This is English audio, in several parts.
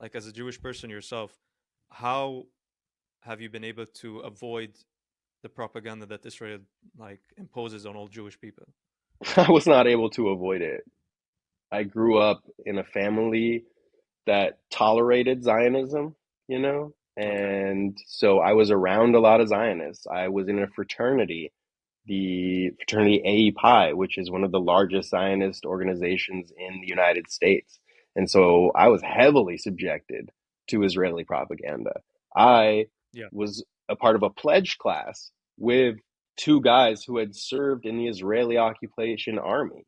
like as a Jewish person yourself, how have you been able to avoid the propaganda that Israel like imposes on all Jewish people? I was not able to avoid it. I grew up in a family that tolerated Zionism, you know, Okay. and so I was around a lot of Zionists. I was in a fraternity, the fraternity AE Pi, which is one of the largest Zionist organizations in the United States. And so I was heavily subjected to Israeli propaganda. I Yeah. was a part of a pledge class with two guys who had served in the Israeli occupation army,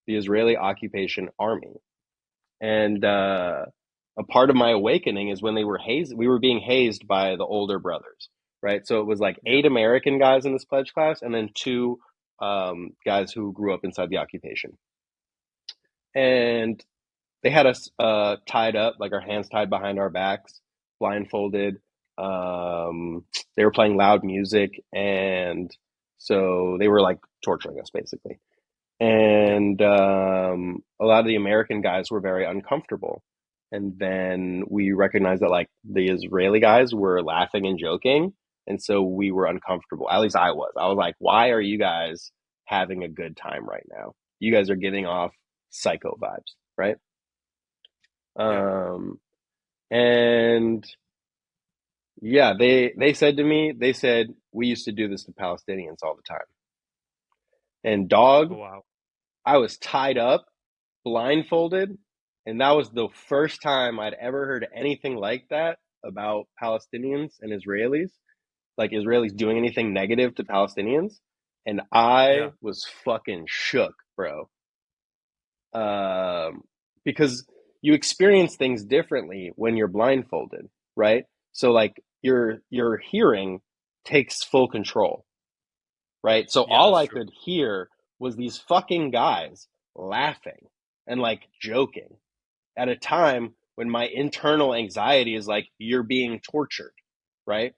the Israeli occupation army. And a part of my awakening is when they were hazed, we were being hazed by the older brothers, right? So it was like Yeah. eight American guys in this pledge class, and then two guys who grew up inside the occupation. And they had us tied up, like our hands tied behind our backs, blindfolded. They were playing loud music, and so they were like torturing us basically. Yeah. And a lot of the American guys were very uncomfortable. And then we recognized that like the Israeli guys were laughing and joking, and so we were uncomfortable. At least I was. I was like, "Why are you guys having a good time right now? You guys are giving off psycho vibes, right?" Yeah. Um, and yeah, they said to me, they said we used to do this to Palestinians all the time. And Oh dog, wow. I was tied up blindfolded, and that was the first time I'd ever heard anything like that about Palestinians and Israelis, like Israelis doing anything negative to Palestinians, and I Yeah. was fucking shook, bro. Um, because you experience things differently when you're blindfolded, right? So like your hearing takes full control, right? So Yeah, all that's I true. could hear was these fucking guys laughing and like joking at a time when my internal anxiety is like, you're being tortured, right?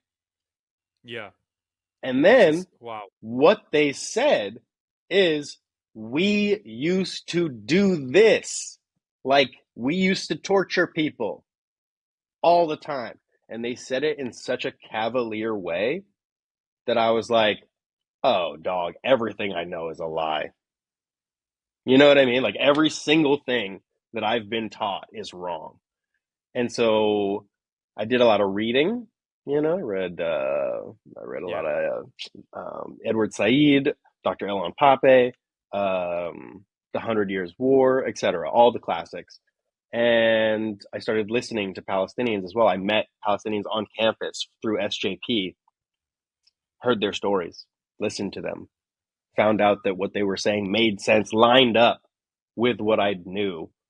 Yeah. And It's then just wow. what they said is, we used to do this. Like, we used to torture people all the time. And they said it in such a cavalier way that I was like, oh, dog, everything I know is a lie. You know what I mean? Like, every single thing that I've been taught is wrong. And so I did a lot of reading. I read a lot Yeah. of Edward Said, Dr. Elon Pape, The Hundred Years War, etc. All the classics. And I started listening to Palestinians as well. I met Palestinians on campus through SJP, heard their stories, listened to them, found out that what they were saying made sense, lined up with what I knew.